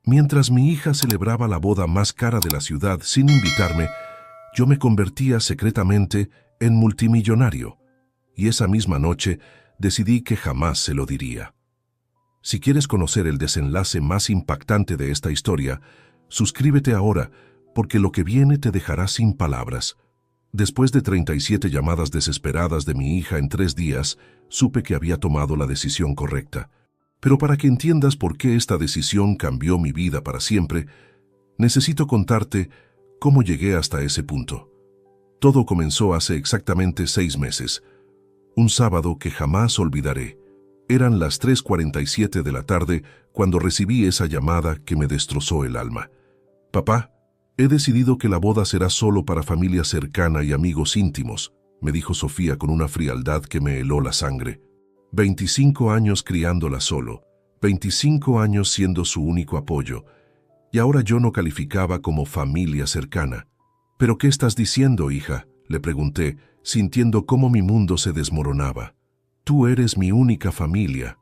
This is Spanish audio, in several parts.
Mientras mi hija celebraba la boda más cara de la ciudad sin invitarme, yo me convertía secretamente en multimillonario, y esa misma noche decidí que jamás se lo diría. Si quieres conocer el desenlace más impactante de esta historia, suscríbete ahora, porque lo que viene te dejará sin palabras. Después de 37 llamadas desesperadas de mi hija en 3 días, supe que había tomado la decisión correcta. Pero para que entiendas por qué esta decisión cambió mi vida para siempre, necesito contarte cómo llegué hasta ese punto. Todo comenzó hace exactamente 6 meses. Un sábado que jamás olvidaré. Eran las 3:47 de la tarde cuando recibí esa llamada que me destrozó el alma. «Papá, he decidido que la boda será solo para familia cercana y amigos íntimos», me dijo Sofía con una frialdad que me heló la sangre. 25 años criándola solo, 25 años siendo su único apoyo, y ahora yo no calificaba como familia cercana. «¿Pero qué estás diciendo, hija?», le pregunté, sintiendo cómo mi mundo se desmoronaba. «Tú eres mi única familia».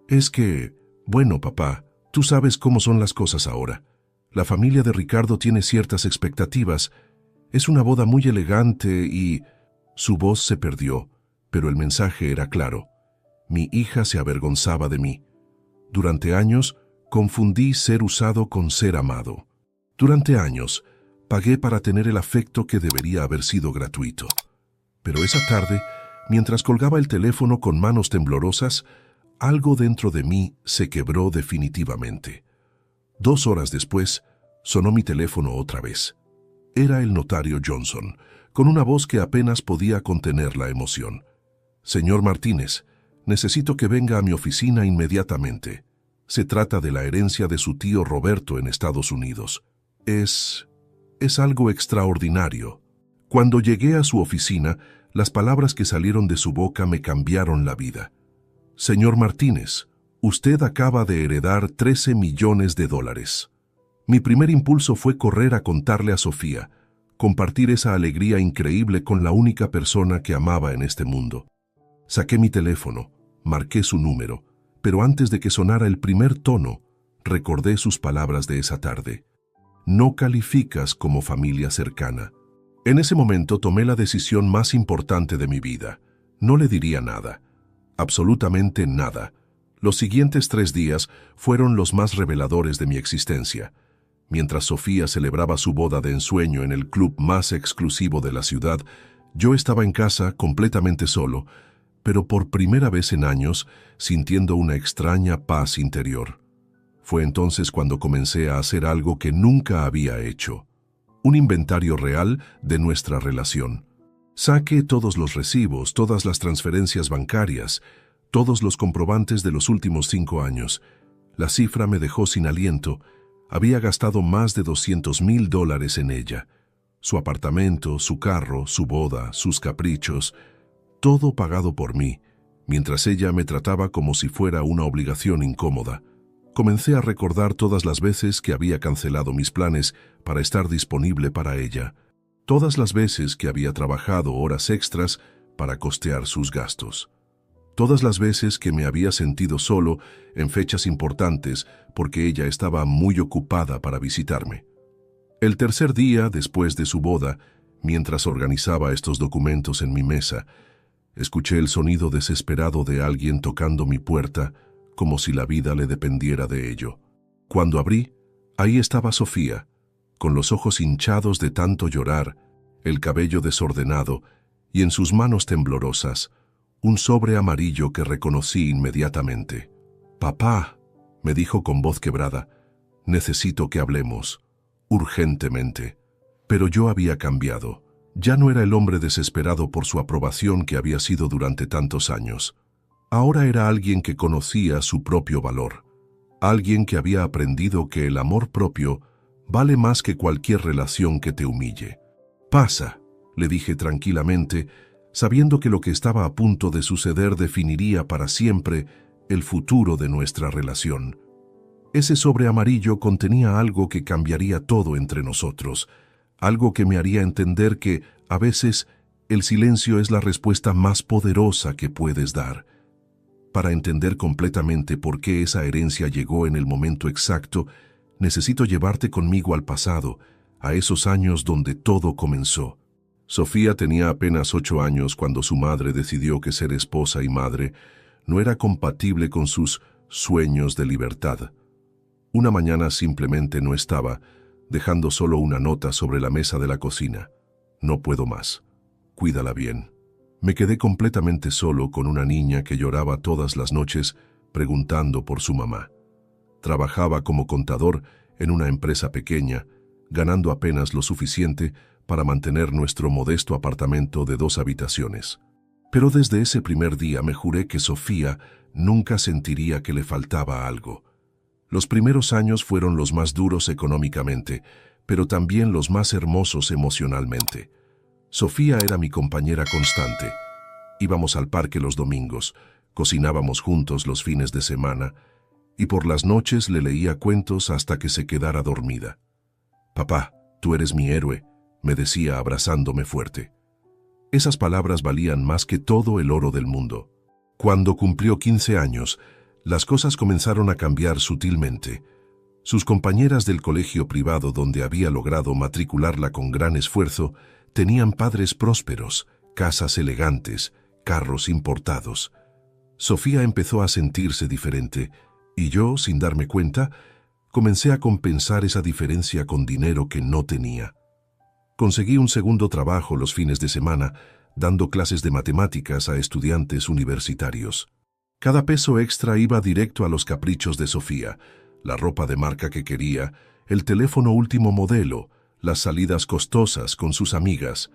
«Es que, bueno, papá, tú sabes cómo son las cosas ahora. La familia de Ricardo tiene ciertas expectativas. Es una boda muy elegante y...» Su voz se perdió, pero el mensaje era claro. Mi hija se avergonzaba de mí. Durante años, confundí ser usado con ser amado. Durante años, pagué para tener el afecto que debería haber sido gratuito. Pero esa tarde, mientras colgaba el teléfono con manos temblorosas, algo dentro de mí se quebró definitivamente. 2 horas después, sonó mi teléfono otra vez. Era el notario Johnson, con una voz que apenas podía contener la emoción. «Señor Martínez, necesito que venga a mi oficina inmediatamente. Se trata de la herencia de su tío Roberto en Estados Unidos. Es algo extraordinario». Cuando llegué a su oficina, las palabras que salieron de su boca me cambiaron la vida. «Señor Martínez, usted acaba de heredar $13 millones. Mi primer impulso fue correr a contarle a Sofía, compartir esa alegría increíble con la única persona que amaba en este mundo. Saqué mi teléfono, marqué su número, pero antes de que sonara el primer tono, recordé sus palabras de esa tarde. «No calificas como familia cercana». En ese momento tomé la decisión más importante de mi vida. No le diría nada, absolutamente nada. Los siguientes 3 días fueron los más reveladores de mi existencia. Mientras Sofía celebraba su boda de ensueño en el club más exclusivo de la ciudad, yo estaba en casa completamente solo, pero por primera vez en años sintiendo una extraña paz interior. Fue entonces cuando comencé a hacer algo que nunca había hecho. Un inventario real de nuestra relación. Saqué todos los recibos, todas las transferencias bancarias, todos los comprobantes de los últimos 5 años. La cifra me dejó sin aliento. Había gastado más de $200,000 en ella. Su apartamento, su carro, su boda, sus caprichos, todo pagado por mí, mientras ella me trataba como si fuera una obligación incómoda. Comencé a recordar todas las veces que había cancelado mis planes para estar disponible para ella, todas las veces que había trabajado horas extras para costear sus gastos, todas las veces que me había sentido solo en fechas importantes porque ella estaba muy ocupada para visitarme. El tercer día después de su boda, mientras organizaba estos documentos en mi mesa, escuché el sonido desesperado de alguien tocando mi puerta, como si la vida le dependiera de ello. Cuando abrí, ahí estaba Sofía, con los ojos hinchados de tanto llorar, el cabello desordenado y en sus manos temblorosas, un sobre amarillo que reconocí inmediatamente. «Papá», me dijo con voz quebrada, «necesito que hablemos, urgentemente». Pero yo había cambiado. Ya no era el hombre desesperado por su aprobación que había sido durante tantos años. Ahora era alguien que conocía su propio valor, alguien que había aprendido que el amor propio vale más que cualquier relación que te humille. «Pasa», le dije tranquilamente, sabiendo que lo que estaba a punto de suceder definiría para siempre el futuro de nuestra relación. Ese sobre amarillo contenía algo que cambiaría todo entre nosotros, algo que me haría entender que, a veces, el silencio es la respuesta más poderosa que puedes dar. Para entender completamente por qué esa herencia llegó en el momento exacto, Necesito llevarte conmigo al pasado, a esos años donde todo comenzó. Sofía tenía apenas 8 años cuando su madre decidió que ser esposa y madre no era compatible con sus sueños de libertad. Una mañana simplemente no estaba, dejando solo una nota sobre la mesa de la cocina. No puedo más. Cuídala bien. Me quedé completamente solo con una niña que lloraba todas las noches preguntando por su mamá. Trabajaba como contador en una empresa pequeña, ganando apenas lo suficiente para mantener nuestro modesto apartamento de 2 habitaciones. Pero desde ese primer día me juré que Sofía nunca sentiría que le faltaba algo. Los primeros años fueron los más duros económicamente, pero también los más hermosos emocionalmente. Sofía era mi compañera constante. Íbamos al parque los domingos, cocinábamos juntos los fines de semana, y por las noches le leía cuentos hasta que se quedara dormida. «Papá, tú eres mi héroe», me decía abrazándome fuerte. Esas palabras valían más que todo el oro del mundo. Cuando cumplió 15 años, las cosas comenzaron a cambiar sutilmente. Sus compañeras del colegio privado donde había logrado matricularla con gran esfuerzo tenían padres prósperos, casas elegantes, carros importados. Sofía empezó a sentirse diferente, y yo, sin darme cuenta, comencé a compensar esa diferencia con dinero que no tenía. Conseguí un segundo trabajo los fines de semana, dando clases de matemáticas a estudiantes universitarios. Cada peso extra iba directo a los caprichos de Sofía, la ropa de marca que quería, el teléfono último modelo, las salidas costosas con sus amigas.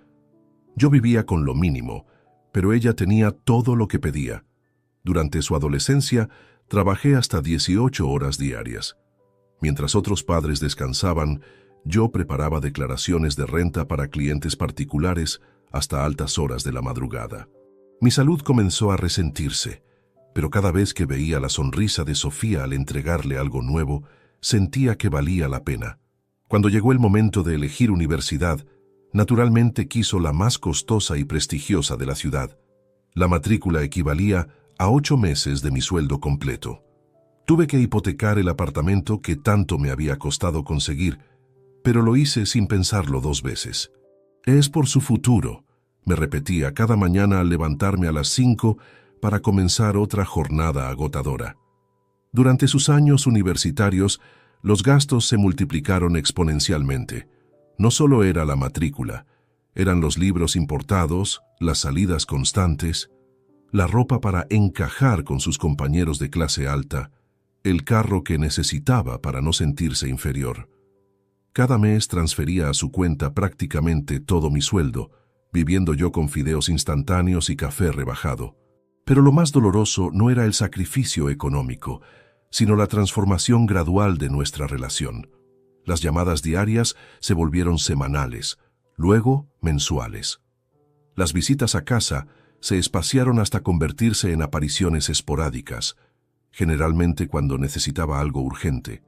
Yo vivía con lo mínimo, pero ella tenía todo lo que pedía. Durante su adolescencia, trabajé hasta 18 horas diarias. Mientras otros padres descansaban, yo preparaba declaraciones de renta para clientes particulares hasta altas horas de la madrugada. Mi salud comenzó a resentirse, pero cada vez que veía la sonrisa de Sofía al entregarle algo nuevo, sentía que valía la pena. Cuando llegó el momento de elegir universidad, naturalmente quiso la más costosa y prestigiosa de la ciudad. La matrícula equivalía a 8 meses de mi sueldo completo. Tuve que hipotecar el apartamento que tanto me había costado conseguir, pero lo hice sin pensarlo 2 veces. Es por su futuro, me repetía cada mañana al levantarme a las 5 para comenzar otra jornada agotadora. Durante sus años universitarios, los gastos se multiplicaron exponencialmente. No solo era la matrícula, eran los libros importados, las salidas constantes, la ropa para encajar con sus compañeros de clase alta, el carro que necesitaba para no sentirse inferior. Cada mes transfería a su cuenta prácticamente todo mi sueldo, viviendo yo con fideos instantáneos y café rebajado. Pero lo más doloroso no era el sacrificio económico, sino la transformación gradual de nuestra relación. Las llamadas diarias se volvieron semanales, luego mensuales. Las visitas a casa se espaciaron hasta convertirse en apariciones esporádicas, generalmente cuando necesitaba algo urgente,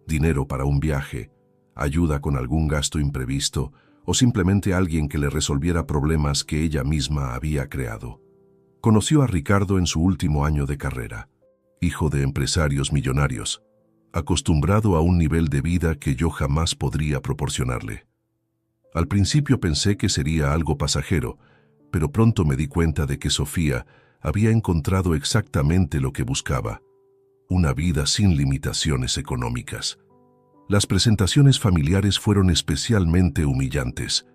dinero para un viaje, ayuda con algún gasto imprevisto o simplemente alguien que le resolviera problemas que ella misma había creado. Conoció a Ricardo en su último año de carrera, hijo de empresarios millonarios, acostumbrado a un nivel de vida que yo jamás podría proporcionarle. Al principio pensé que sería algo pasajero, pero pronto me di cuenta de que Sofía había encontrado exactamente lo que buscaba, una vida sin limitaciones económicas. Las presentaciones familiares fueron especialmente humillantes.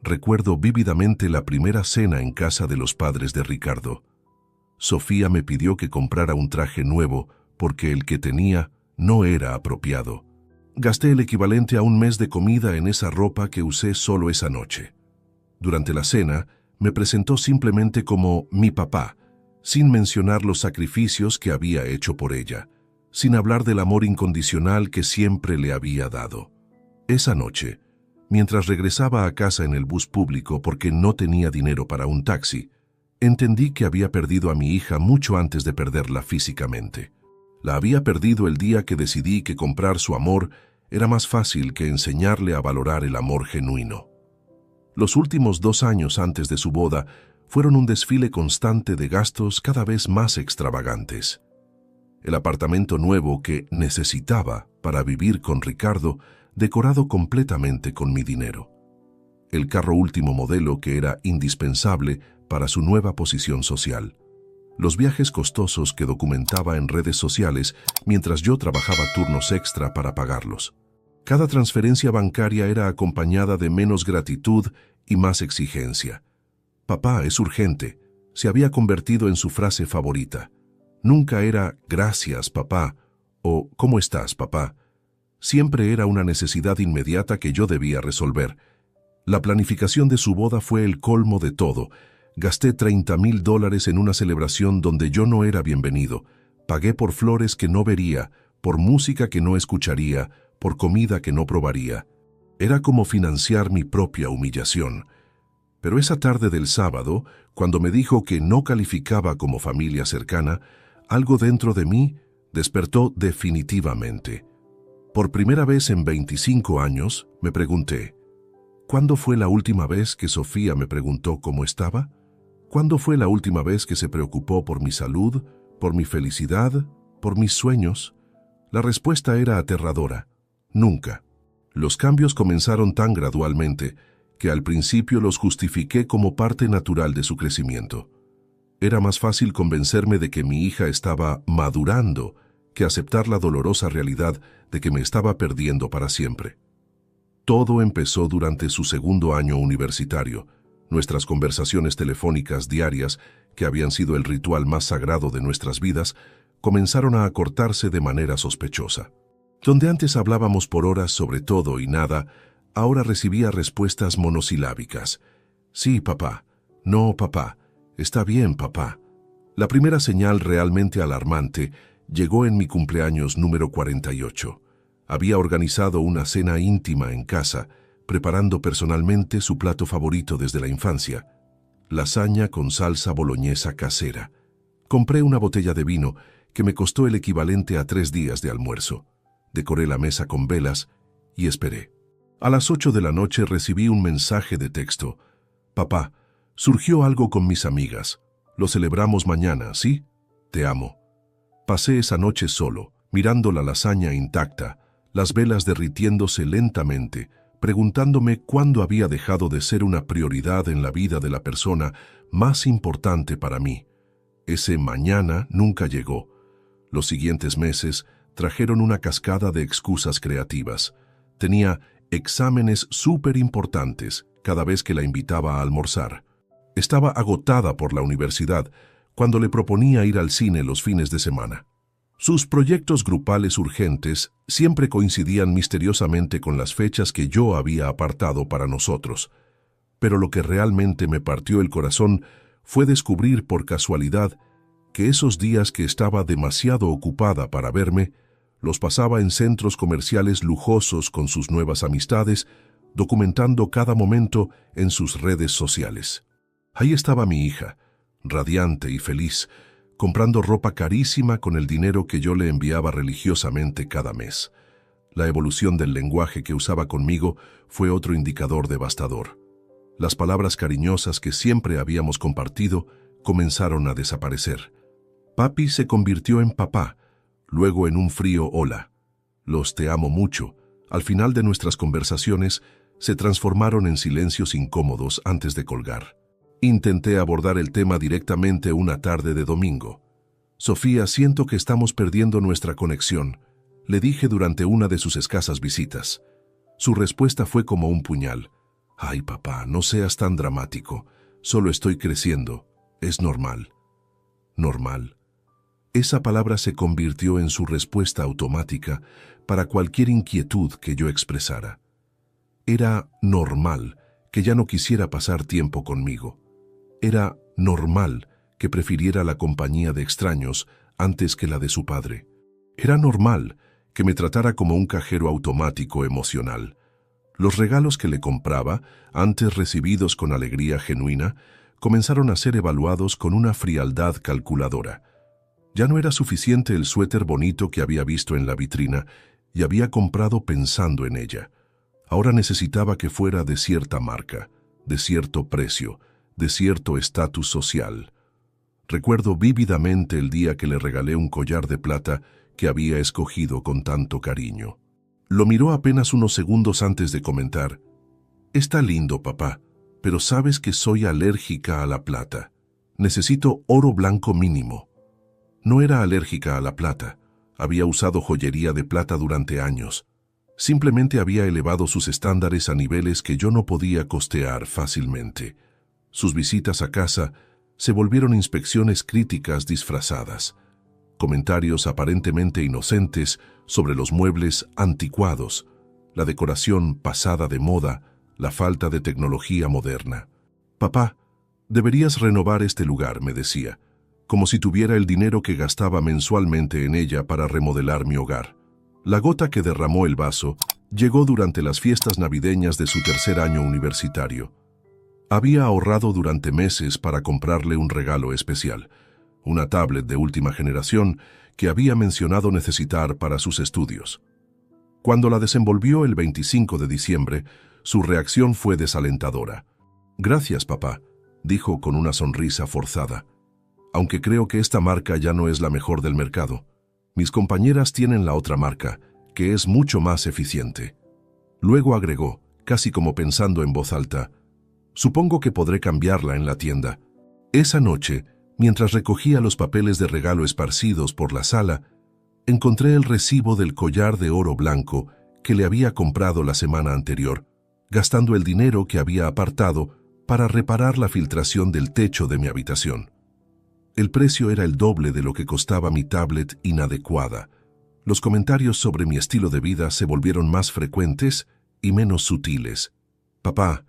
Recuerdo vívidamente la primera cena en casa de los padres de Ricardo. Sofía me pidió que comprara un traje nuevo porque el que tenía no era apropiado. Gasté el equivalente a un mes de comida en esa ropa que usé solo esa noche. Durante la cena, me presentó simplemente como mi papá, sin mencionar los sacrificios que había hecho por ella, sin hablar del amor incondicional que siempre le había dado. Esa noche, mientras regresaba a casa en el bus público porque no tenía dinero para un taxi, entendí que había perdido a mi hija mucho antes de perderla físicamente. La había perdido el día que decidí que comprar su amor era más fácil que enseñarle a valorar el amor genuino. Los últimos 2 años antes de su boda fueron un desfile constante de gastos cada vez más extravagantes. el apartamento nuevo que necesitaba para vivir con Ricardo, decorado completamente con mi dinero, el carro último modelo que era indispensable para su nueva posición social, los viajes costosos que documentaba en redes sociales mientras yo trabajaba turnos extra para pagarlos. Cada transferencia bancaria era acompañada de menos gratitud y más exigencia. Papá, es urgente, se había convertido en su frase favorita. Nunca era gracias, papá, o ¿cómo estás, papá? Siempre era una necesidad inmediata que yo debía resolver. La planificación de su boda fue el colmo de todo. Gasté $30,000 en una celebración donde yo no era bienvenido. Pagué por flores que no vería, por música que no escucharía, por comida que no probaría. Era como financiar mi propia humillación. Pero esa tarde del sábado, cuando me dijo que no calificaba como familia cercana, algo dentro de mí despertó definitivamente. Por primera vez en 25 años, me pregunté, ¿cuándo fue la última vez que Sofía me preguntó cómo estaba? ¿Cuándo fue la última vez que se preocupó por mi salud, por mi felicidad, por mis sueños? La respuesta era aterradora. Nunca. Los cambios comenzaron tan gradualmente que al principio los justifiqué como parte natural de su crecimiento. Era más fácil convencerme de que mi hija estaba madurando que aceptar la dolorosa realidad de que me estaba perdiendo para siempre. Todo empezó durante su segundo año universitario. Nuestras conversaciones telefónicas diarias, que habían sido el ritual más sagrado de nuestras vidas, comenzaron a acortarse de manera sospechosa. Donde antes hablábamos por horas sobre todo y nada, ahora recibía respuestas monosilábicas. Sí, papá. No, papá. Está bien, papá. La primera señal realmente alarmante llegó en mi cumpleaños número 48. Había organizado una cena íntima en casa, preparando personalmente su plato favorito desde la infancia, lasaña con salsa boloñesa casera. Compré una botella de vino que me costó el equivalente a 3 días de almuerzo. Decoré la mesa con velas y esperé. A las 8 de la noche recibí un mensaje de texto. Papá, surgió algo con mis amigas. Lo celebramos mañana, ¿sí? Te amo. Pasé esa noche solo, mirando la lasaña intacta, las velas derritiéndose lentamente, preguntándome cuándo había dejado de ser una prioridad en la vida de la persona más importante para mí. Ese mañana nunca llegó. Los siguientes meses trajeron una cascada de excusas creativas. Tenía exámenes súper importantes cada vez que la invitaba a almorzar. Estaba agotada por la universidad cuando le proponía ir al cine los fines de semana. Sus proyectos grupales urgentes siempre coincidían misteriosamente con las fechas que yo había apartado para nosotros. Pero lo que realmente me partió el corazón fue descubrir por casualidad que esos días que estaba demasiado ocupada para verme, los pasaba en centros comerciales lujosos con sus nuevas amistades, documentando cada momento en sus redes sociales. Ahí estaba mi hija, radiante y feliz, comprando ropa carísima con el dinero que yo le enviaba religiosamente cada mes. La evolución del lenguaje que usaba conmigo fue otro indicador devastador. Las palabras cariñosas que siempre habíamos compartido comenzaron a desaparecer. Papi se convirtió en papá, luego en un frío hola. Los te amo mucho, al final de nuestras conversaciones, se transformaron en silencios incómodos antes de colgar. Intenté abordar el tema directamente una tarde de domingo. Sofía, siento que estamos perdiendo nuestra conexión, le dije durante una de sus escasas visitas. Su respuesta fue como un puñal. Ay, papá, no seas tan dramático. Solo estoy creciendo. Es normal. Normal. Esa palabra se convirtió en su respuesta automática para cualquier inquietud que yo expresara. Era normal que ya no quisiera pasar tiempo conmigo. Era normal que prefiriera la compañía de extraños antes que la de su padre. Era normal que me tratara como un cajero automático emocional. Los regalos que le compraba, antes recibidos con alegría genuina, comenzaron a ser evaluados con una frialdad calculadora. Ya no era suficiente el suéter bonito que había visto en la vitrina y había comprado pensando en ella. Ahora necesitaba que fuera de cierta marca, de cierto precio, de cierto estatus social. Recuerdo vívidamente el día que le regalé un collar de plata que había escogido con tanto cariño. Lo miró apenas unos segundos antes de comentar: «Está lindo, papá, pero sabes que soy alérgica a la plata. Necesito oro blanco mínimo». No era alérgica a la plata. Había usado joyería de plata durante años. Simplemente había elevado sus estándares a niveles que yo no podía costear fácilmente. Sus visitas a casa se volvieron inspecciones críticas disfrazadas. Comentarios aparentemente inocentes sobre los muebles anticuados, la decoración pasada de moda, la falta de tecnología moderna. «Papá, deberías renovar este lugar», me decía, como si tuviera el dinero que gastaba mensualmente en ella para remodelar mi hogar. La gota que derramó el vaso llegó durante las fiestas navideñas de su tercer año universitario. Había ahorrado durante meses para comprarle un regalo especial, una tablet de última generación que había mencionado necesitar para sus estudios. Cuando la desenvolvió el 25 de diciembre, su reacción fue desalentadora. «Gracias, papá», dijo con una sonrisa forzada. «Aunque creo que esta marca ya no es la mejor del mercado. Mis compañeras tienen la otra marca, que es mucho más eficiente». Luego agregó, casi como pensando en voz alta: «Supongo que podré cambiarla en la tienda». Esa noche, mientras recogía los papeles de regalo esparcidos por la sala, encontré el recibo del collar de oro blanco que le había comprado la semana anterior, gastando el dinero que había apartado para reparar la filtración del techo de mi habitación. El precio era el doble de lo que costaba mi tablet inadecuada. Los comentarios sobre mi estilo de vida se volvieron más frecuentes y menos sutiles. «Papá,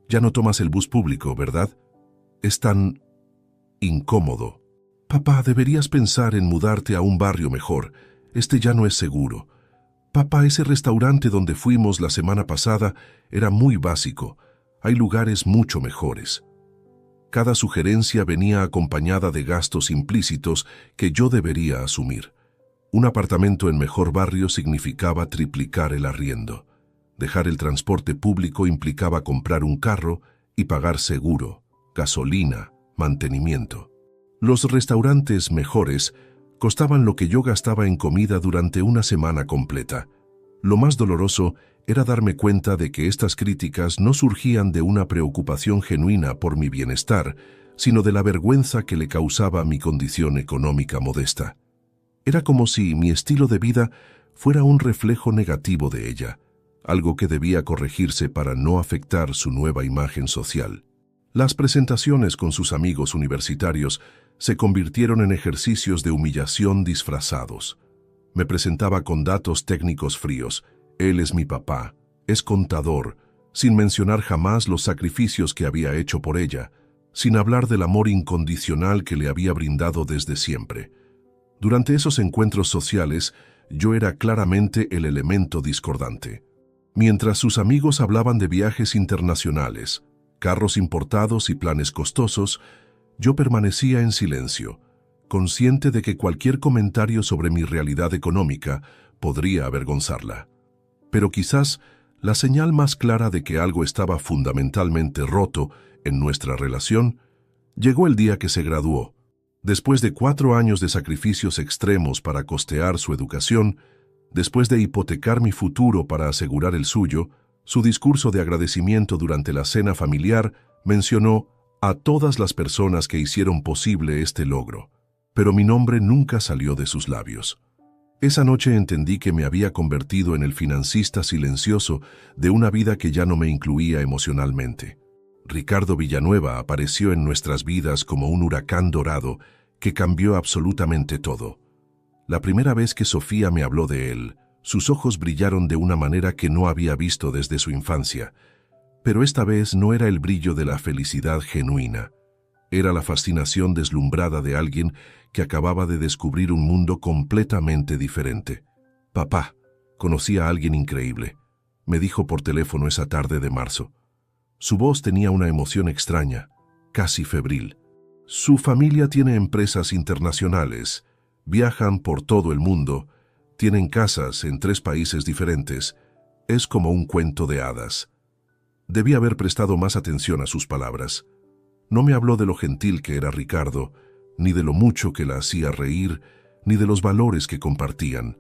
ya no tomas el bus público, ¿verdad? Es tan incómodo». «Papá, deberías pensar en mudarte a un barrio mejor. Este ya no es seguro». «Papá, ese restaurante donde fuimos la semana pasada era muy básico. Hay lugares mucho mejores». Cada sugerencia venía acompañada de gastos implícitos que yo debería asumir. Un apartamento en mejor barrio significaba triplicar el arriendo. Dejar el transporte público implicaba comprar un carro y pagar seguro, gasolina, mantenimiento. Los restaurantes mejores costaban lo que yo gastaba en comida durante una semana completa. Lo más doloroso era darme cuenta de que estas críticas no surgían de una preocupación genuina por mi bienestar, sino de la vergüenza que le causaba mi condición económica modesta. Era como si mi estilo de vida fuera un reflejo negativo de ella, algo que debía corregirse para no afectar su nueva imagen social. Las presentaciones con sus amigos universitarios se convirtieron en ejercicios de humillación disfrazados. Me presentaba con datos técnicos fríos: «Él es mi papá, es contador», sin mencionar jamás los sacrificios que había hecho por ella, sin hablar del amor incondicional que le había brindado desde siempre. Durante esos encuentros sociales, yo era claramente el elemento discordante. Mientras sus amigos hablaban de viajes internacionales, carros importados y planes costosos, yo permanecía en silencio, consciente de que cualquier comentario sobre mi realidad económica podría avergonzarla. Pero quizás la señal más clara de que algo estaba fundamentalmente roto en nuestra relación llegó el día que se graduó. Después de 4 años de sacrificios extremos para costear su educación, después de hipotecar mi futuro para asegurar el suyo, su discurso de agradecimiento durante la cena familiar mencionó a todas las personas que hicieron posible este logro, pero mi nombre nunca salió de sus labios. Esa noche entendí que me había convertido en el financista silencioso de una vida que ya no me incluía emocionalmente. Ricardo Villanueva apareció en nuestras vidas como un huracán dorado que cambió absolutamente todo. La primera vez que Sofía me habló de él, sus ojos brillaron de una manera que no había visto desde su infancia. Pero esta vez no era el brillo de la felicidad genuina. Era la fascinación deslumbrada de alguien que acababa de descubrir un mundo completamente diferente. «Papá, conocí a alguien increíble», me dijo por teléfono esa tarde de marzo. Su voz tenía una emoción extraña, casi febril. «Su familia tiene empresas internacionales, viajan por todo el mundo, tienen casas en 3 países diferentes. Es como un cuento de hadas». Debí haber prestado más atención a sus palabras. No me habló de lo gentil que era Ricardo, ni de lo mucho que la hacía reír, ni de los valores que compartían.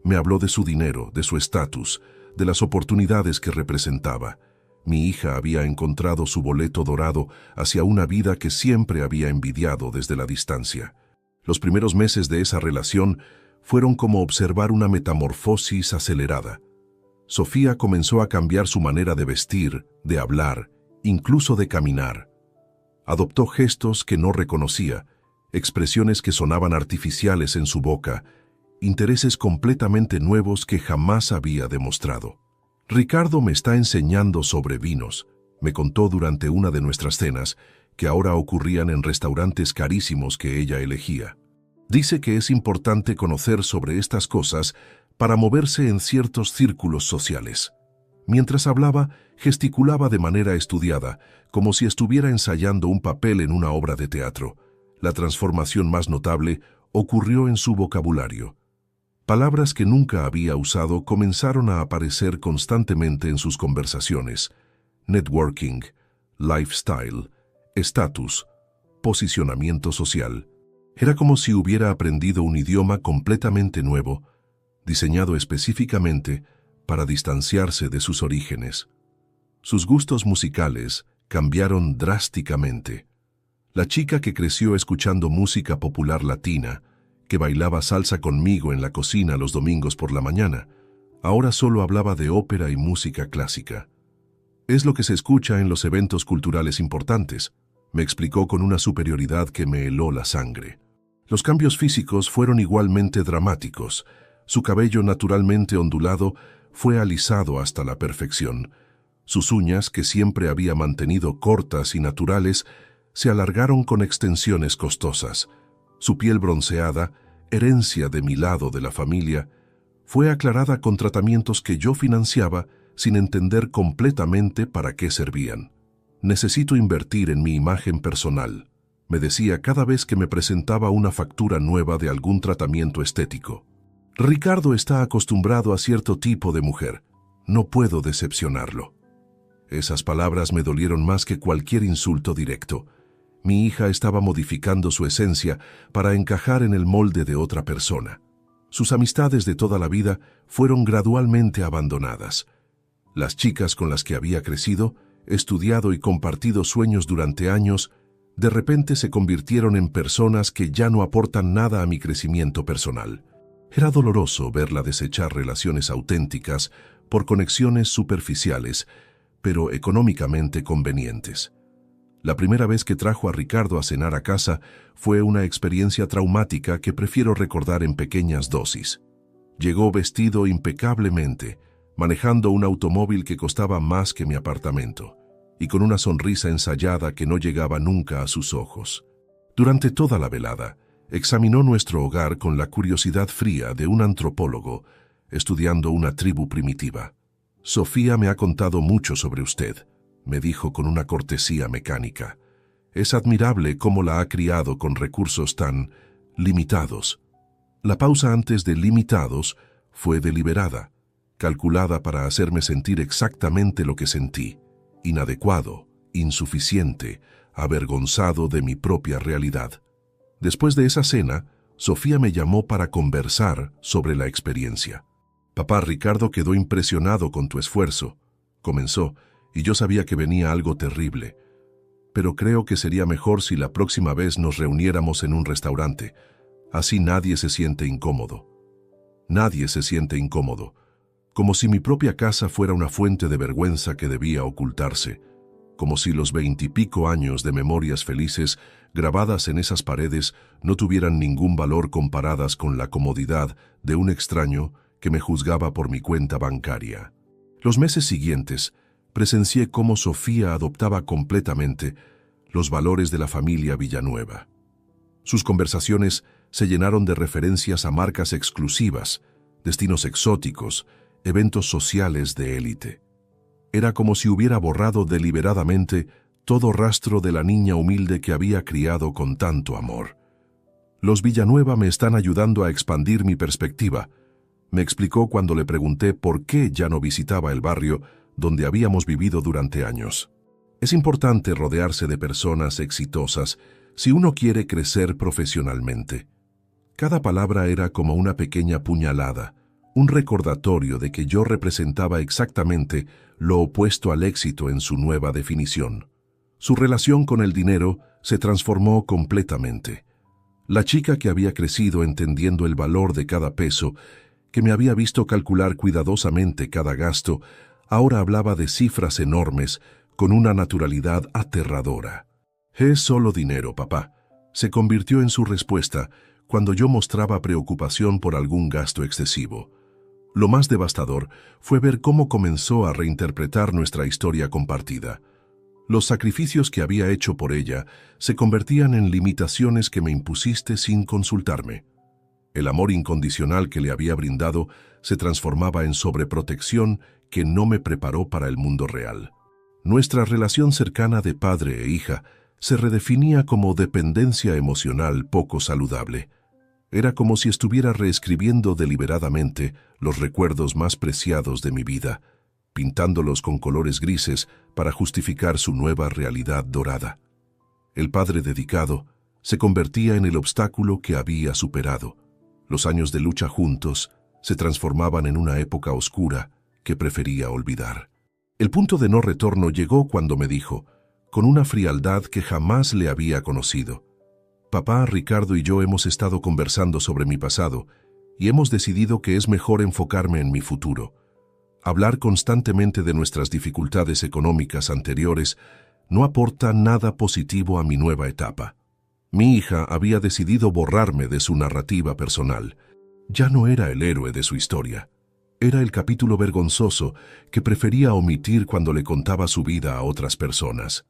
Me habló de su dinero, de su estatus, de las oportunidades que representaba. Mi hija había encontrado su boleto dorado hacia una vida que siempre había envidiado desde la distancia. Los primeros meses de esa relación fueron como observar una metamorfosis acelerada. Sofía comenzó a cambiar su manera de vestir, de hablar, incluso de caminar. Adoptó gestos que no reconocía, expresiones que sonaban artificiales en su boca, intereses completamente nuevos que jamás había demostrado. Ricardo me está enseñando sobre vinos, me contó durante una de nuestras cenas, que ahora ocurrían en restaurantes carísimos que ella elegía. Dice que es importante conocer sobre estas cosas para moverse en ciertos círculos sociales. Mientras hablaba, gesticulaba de manera estudiada, como si estuviera ensayando un papel en una obra de teatro. La transformación más notable ocurrió en su vocabulario. Palabras que nunca había usado comenzaron a aparecer constantemente en sus conversaciones. Networking, lifestyle, estatus, posicionamiento social. Era como si hubiera aprendido un idioma completamente nuevo, diseñado específicamente para distanciarse de sus orígenes. Sus gustos musicales cambiaron drásticamente. La chica que creció escuchando música popular latina, que bailaba salsa conmigo en la cocina los domingos por la mañana, ahora solo hablaba de ópera y música clásica. Es lo que se escucha en los eventos culturales importantes, me explicó con una superioridad que me heló la sangre. Los cambios físicos fueron igualmente dramáticos. Su cabello naturalmente ondulado fue alisado hasta la perfección. Sus uñas, que siempre había mantenido cortas y naturales, se alargaron con extensiones costosas. Su piel bronceada, herencia de mi lado de la familia, fue aclarada con tratamientos que yo financiaba sin entender completamente para qué servían. Necesito invertir en mi imagen personal, me decía cada vez que me presentaba una factura nueva de algún tratamiento estético. Ricardo está acostumbrado a cierto tipo de mujer. No puedo decepcionarlo. Esas palabras me dolieron más que cualquier insulto directo. Mi hija estaba modificando su esencia para encajar en el molde de otra persona. Sus amistades de toda la vida fueron gradualmente abandonadas. Las chicas con las que había crecido, estudiado y compartido sueños durante años, de repente se convirtieron en personas que ya no aportan nada a mi crecimiento personal. Era doloroso verla desechar relaciones auténticas por conexiones superficiales, pero económicamente convenientes. La primera vez que trajo a Ricardo a cenar a casa fue una experiencia traumática que prefiero recordar en pequeñas dosis. Llegó vestido impecablemente, manejando un automóvil que costaba más que mi apartamento, y con una sonrisa ensayada que no llegaba nunca a sus ojos. Durante toda la velada, examinó nuestro hogar con la curiosidad fría de un antropólogo, estudiando una tribu primitiva. Sofía me ha contado mucho sobre usted, me dijo con una cortesía mecánica. Es admirable cómo la ha criado con recursos tan limitados. La pausa antes de limitados fue deliberada, calculada para hacerme sentir exactamente lo que sentí, inadecuado, insuficiente, avergonzado de mi propia realidad. Después de esa cena, Sofía me llamó para conversar sobre la experiencia. Papá, Ricardo quedó impresionado con tu esfuerzo, comenzó, y yo sabía que venía algo terrible. Pero creo que sería mejor si la próxima vez nos reuniéramos en un restaurante. Así nadie se siente incómodo. Nadie se siente incómodo. Como si mi propia casa fuera una fuente de vergüenza que debía ocultarse. Como si los 20 y pico años de memorias felices grabadas en esas paredes no tuvieran ningún valor comparadas con la comodidad de un extraño que me juzgaba por mi cuenta bancaria. Los meses siguientes, presencié cómo Sofía adoptaba completamente los valores de la familia Villanueva. Sus conversaciones se llenaron de referencias a marcas exclusivas, destinos exóticos, eventos sociales de élite. Era como si hubiera borrado deliberadamente todo rastro de la niña humilde que había criado con tanto amor. Los Villanueva me están ayudando a expandir mi perspectiva, me explicó cuando le pregunté por qué ya no visitaba el barrio donde habíamos vivido durante años. Es importante rodearse de personas exitosas si uno quiere crecer profesionalmente. Cada palabra era como una pequeña puñalada, un recordatorio de que yo representaba exactamente lo opuesto al éxito en su nueva definición. Su relación con el dinero se transformó completamente. La chica que había crecido entendiendo el valor de cada peso, que me había visto calcular cuidadosamente cada gasto, ahora hablaba de cifras enormes con una naturalidad aterradora. «Es solo dinero, papá», se convirtió en su respuesta cuando yo mostraba preocupación por algún gasto excesivo. Lo más devastador fue ver cómo comenzó a reinterpretar nuestra historia compartida. Los sacrificios que había hecho por ella se convertían en limitaciones que me impusiste sin consultarme. El amor incondicional que le había brindado se transformaba en sobreprotección que no me preparó para el mundo real. Nuestra relación cercana de padre e hija se redefinía como dependencia emocional poco saludable. Era como si estuviera reescribiendo deliberadamente los recuerdos más preciados de mi vida, pintándolos con colores grises para justificar su nueva realidad dorada. El padre dedicado se convertía en el obstáculo que había superado. Los años de lucha juntos se transformaban en una época oscura que prefería olvidar. El punto de no retorno llegó cuando me dijo, con una frialdad que jamás le había conocido: «Papá, Ricardo y yo hemos estado conversando sobre mi pasado y hemos decidido que es mejor enfocarme en mi futuro. Hablar constantemente de nuestras dificultades económicas anteriores no aporta nada positivo a mi nueva etapa». Mi hija había decidido borrarme de su narrativa personal. Ya no era el héroe de su historia. Era el capítulo vergonzoso que prefería omitir cuando le contaba su vida a otras personas.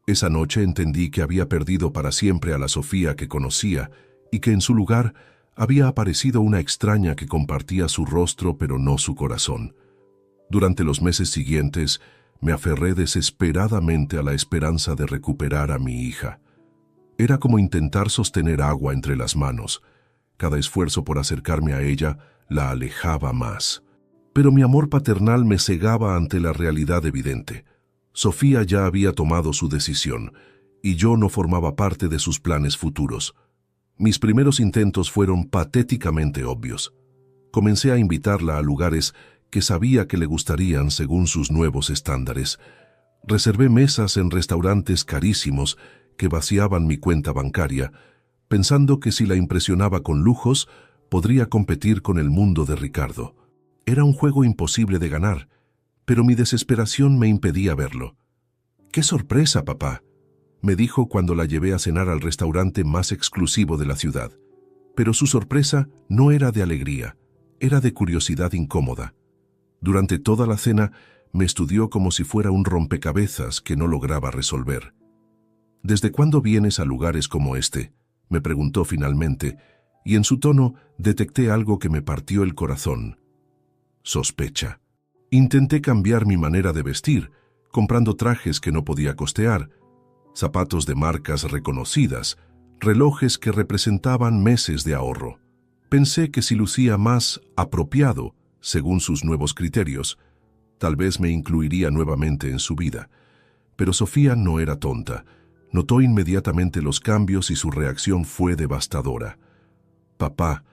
Esa noche entendí que había perdido para siempre a la Sofía que conocía y que en su lugar había aparecido una extraña que compartía su rostro pero no su corazón. Durante los meses siguientes me aferré desesperadamente a la esperanza de recuperar a mi hija. Era como intentar sostener agua entre las manos. Cada esfuerzo por acercarme a ella la alejaba más. Pero mi amor paternal me cegaba ante la realidad evidente. Sofía ya había tomado su decisión, y yo no formaba parte de sus planes futuros. Mis primeros intentos fueron patéticamente obvios. Comencé a invitarla a lugares que sabía que le gustarían según sus nuevos estándares. Reservé mesas en restaurantes carísimos que vaciaban mi cuenta bancaria, pensando que si la impresionaba con lujos, podría competir con el mundo de Ricardo. Era un juego imposible de ganar, pero mi desesperación me impedía verlo. «¡Qué sorpresa, papá!», me dijo cuando la llevé a cenar al restaurante más exclusivo de la ciudad. Pero su sorpresa no era de alegría, era de curiosidad incómoda. Durante toda la cena me estudió como si fuera un rompecabezas que no lograba resolver. «¿Desde cuándo vienes a lugares como este?», me preguntó finalmente, y en su tono detecté algo que me partió el corazón. Sospecha. Intenté cambiar mi manera de vestir, comprando trajes que no podía costear, zapatos de marcas reconocidas, relojes que representaban meses de ahorro. Pensé que si lucía más apropiado, según sus nuevos criterios, tal vez me incluiría nuevamente en su vida. Pero Sofía no era tonta. Notó inmediatamente los cambios y su reacción fue devastadora. «Papá,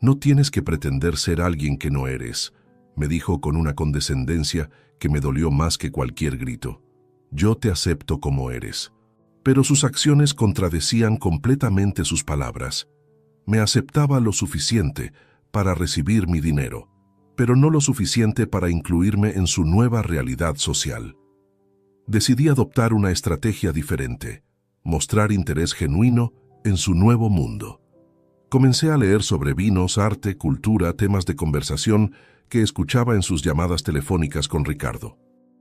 no tienes que pretender ser alguien que no eres», me dijo con una condescendencia que me dolió más que cualquier grito. «Yo te acepto como eres». Pero sus acciones contradecían completamente sus palabras. Me aceptaba lo suficiente para recibir mi dinero, pero no lo suficiente para incluirme en su nueva realidad social. Decidí adoptar una estrategia diferente, mostrar interés genuino en su nuevo mundo. Comencé a leer sobre vinos, arte, cultura, temas de conversación que escuchaba en sus llamadas telefónicas con Ricardo.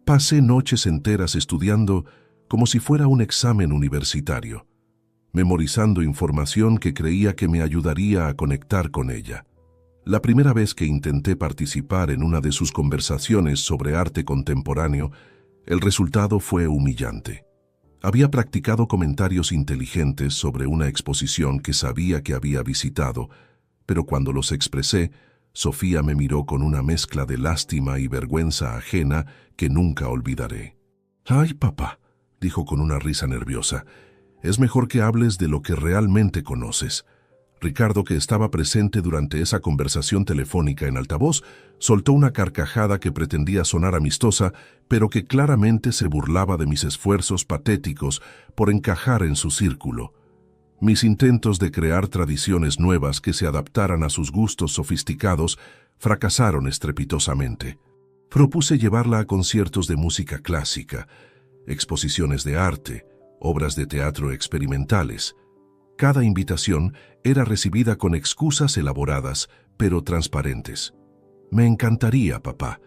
Pasé noches enteras estudiando como si fuera un examen universitario, memorizando información que creía que me ayudaría a conectar con ella. La primera vez que intenté participar en una de sus conversaciones sobre arte contemporáneo, el resultado fue humillante. Había practicado comentarios inteligentes sobre una exposición que sabía que había visitado, pero cuando los expresé, Sofía me miró con una mezcla de lástima y vergüenza ajena que nunca olvidaré. «Ay, papá», dijo con una risa nerviosa, Es mejor que hables de lo que realmente conoces. Ricardo, que estaba presente durante esa conversación telefónica en altavoz, soltó una carcajada que pretendía sonar amistosa, pero que claramente se burlaba de mis esfuerzos patéticos por encajar en su círculo. Mis intentos de crear tradiciones nuevas que se adaptaran a sus gustos sofisticados fracasaron estrepitosamente. Propuse llevarla a conciertos de música clásica, exposiciones de arte, obras de teatro experimentales. Cada invitación era recibida con excusas elaboradas, pero transparentes. Me encantaría, papá,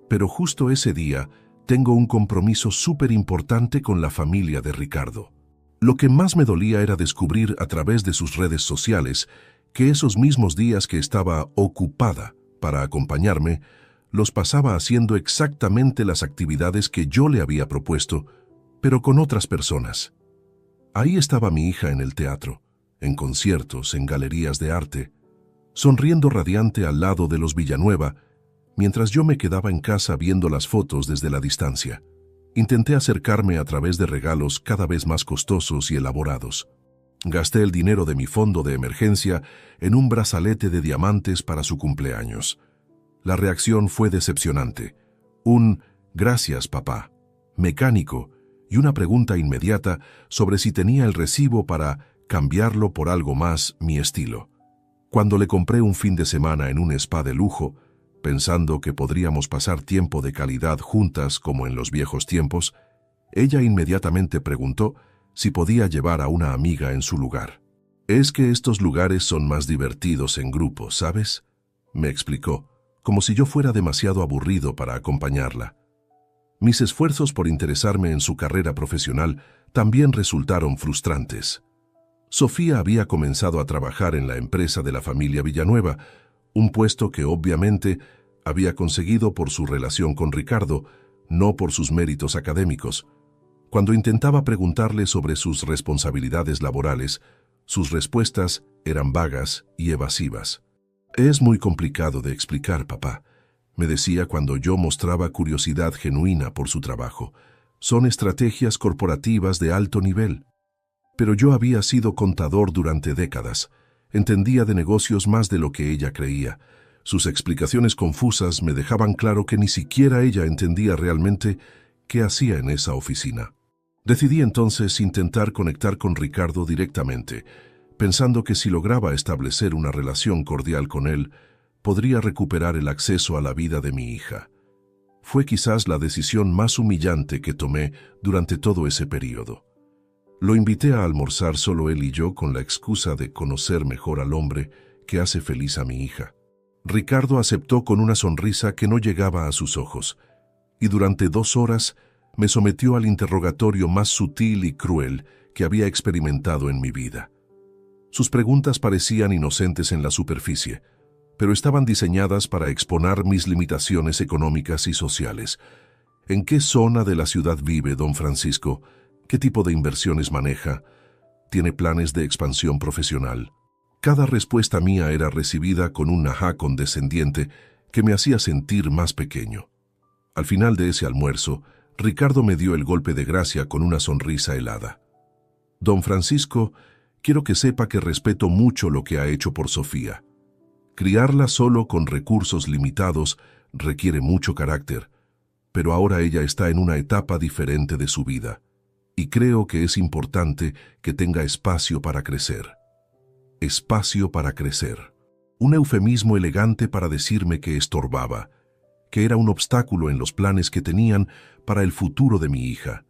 pero justo ese día tengo un compromiso súper importante con la familia de Ricardo. Lo que más me dolía era descubrir a través de sus redes sociales que esos mismos días que estaba ocupada para acompañarme, los pasaba haciendo exactamente las actividades que yo le había propuesto, pero con otras personas. Ahí estaba mi hija en el teatro, en conciertos, en galerías de arte, sonriendo radiante al lado de los Villanueva, mientras yo me quedaba en casa viendo las fotos desde la distancia. Intenté acercarme a través de regalos cada vez más costosos y elaborados. Gasté el dinero de mi fondo de emergencia en un brazalete de diamantes para su cumpleaños. La reacción fue decepcionante. Un «gracias, papá», mecánico, y una pregunta inmediata sobre si tenía el recibo para cambiarlo por algo más mi estilo. Cuando le compré un fin de semana en un spa de lujo, pensando que podríamos pasar tiempo de calidad juntas como en los viejos tiempos, ella inmediatamente preguntó si podía llevar a una amiga en su lugar. «Es que estos lugares son más divertidos en grupo, ¿sabes?», me explicó, como si yo fuera demasiado aburrido para acompañarla. Mis esfuerzos por interesarme en su carrera profesional también resultaron frustrantes. Sofía había comenzado a trabajar en la empresa de la familia Villanueva, un puesto que obviamente había conseguido por su relación con Ricardo, no por sus méritos académicos. Cuando intentaba preguntarle sobre sus responsabilidades laborales, sus respuestas eran vagas y evasivas. «Es muy complicado de explicar, papá», me decía cuando yo mostraba curiosidad genuina por su trabajo. «Son estrategias corporativas de alto nivel». Pero yo había sido contador durante décadas. Entendía de negocios más de lo que ella creía. Sus explicaciones confusas me dejaban claro que ni siquiera ella entendía realmente qué hacía en esa oficina. Decidí entonces intentar conectar con Ricardo directamente, pensando que si lograba establecer una relación cordial con él, podría recuperar el acceso a la vida de mi hija. Fue quizás la decisión más humillante que tomé durante todo ese periodo. Lo invité a almorzar solo él y yo con la excusa de conocer mejor al hombre que hace feliz a mi hija. Ricardo aceptó con una sonrisa que no llegaba a sus ojos, y durante 2 horas me sometió al interrogatorio más sutil y cruel que había experimentado en mi vida. Sus preguntas parecían inocentes en la superficie, pero estaban diseñadas para exponer mis limitaciones económicas y sociales. ¿En qué zona de la ciudad vive don Francisco? ¿Qué tipo de inversiones maneja? ¿Tiene planes de expansión profesional? Cada respuesta mía era recibida con un ajá condescendiente que me hacía sentir más pequeño. Al final de ese almuerzo, Ricardo me dio el golpe de gracia con una sonrisa helada. «Don Francisco, quiero que sepa que respeto mucho lo que ha hecho por Sofía. Criarla solo con recursos limitados requiere mucho carácter, pero ahora ella está en una etapa diferente de su vida, y creo que es importante que tenga espacio para crecer». Espacio para crecer. Un eufemismo elegante para decirme que estorbaba, que era un obstáculo en los planes que tenían para el futuro de mi hija.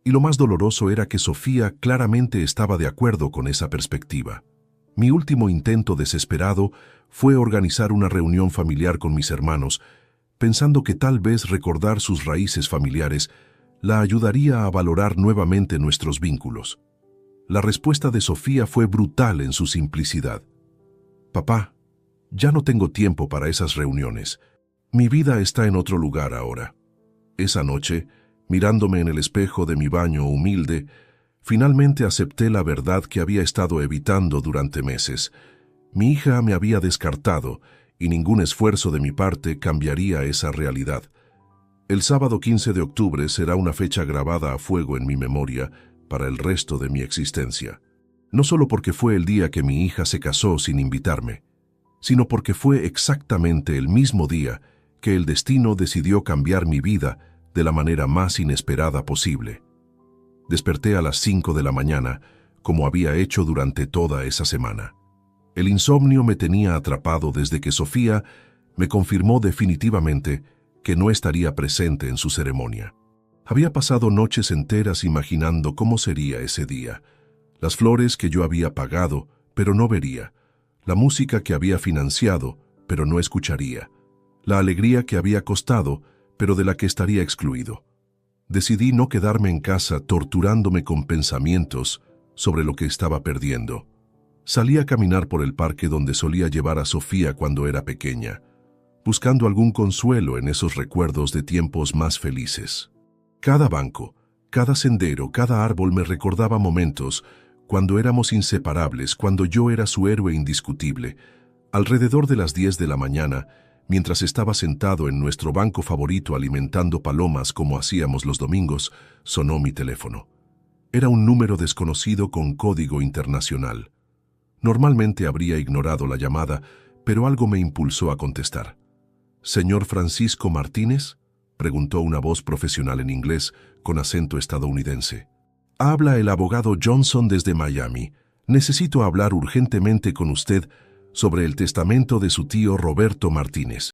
Y lo más doloroso era que Sofía claramente estaba de acuerdo con esa perspectiva. Mi último intento desesperado fue organizar una reunión familiar con mis hermanos, pensando que tal vez recordar sus raíces familiares la ayudaría a valorar nuevamente nuestros vínculos. La respuesta de Sofía fue brutal en su simplicidad. «Papá, ya no tengo tiempo para esas reuniones. Mi vida está en otro lugar ahora». Esa noche, mirándome en el espejo de mi baño humilde, finalmente acepté la verdad que había estado evitando durante meses. Mi hija me había descartado y ningún esfuerzo de mi parte cambiaría esa realidad. El sábado 15 de octubre será una fecha grabada a fuego en mi memoria para el resto de mi existencia. No solo porque fue el día que mi hija se casó sin invitarme, sino porque fue exactamente el mismo día que el destino decidió cambiar mi vida de la manera más inesperada posible. Desperté a las 5 de la mañana, como había hecho durante toda esa semana. El insomnio me tenía atrapado desde que Sofía me confirmó definitivamente que no estaría presente en su ceremonia. Había pasado noches enteras imaginando cómo sería ese día, las flores que yo había pagado, pero no vería, la música que había financiado, pero no escucharía, la alegría que había costado, pero de la que estaría excluido. Decidí no quedarme en casa torturándome con pensamientos sobre lo que estaba perdiendo. Salí a caminar por el parque donde solía llevar a Sofía cuando era pequeña, buscando algún consuelo en esos recuerdos de tiempos más felices. Cada banco, cada sendero, cada árbol me recordaba momentos cuando éramos inseparables, cuando yo era su héroe indiscutible. Alrededor de las 10 de la mañana, mientras estaba sentado en nuestro banco favorito alimentando palomas como hacíamos los domingos, sonó mi teléfono. Era un número desconocido con código internacional. Normalmente habría ignorado la llamada, pero algo me impulsó a contestar. ¿Señor Francisco Martínez?, preguntó una voz profesional en inglés con acento estadounidense. Habla el abogado Johnson desde Miami. Necesito hablar urgentemente con usted sobre el testamento de su tío Roberto Martínez.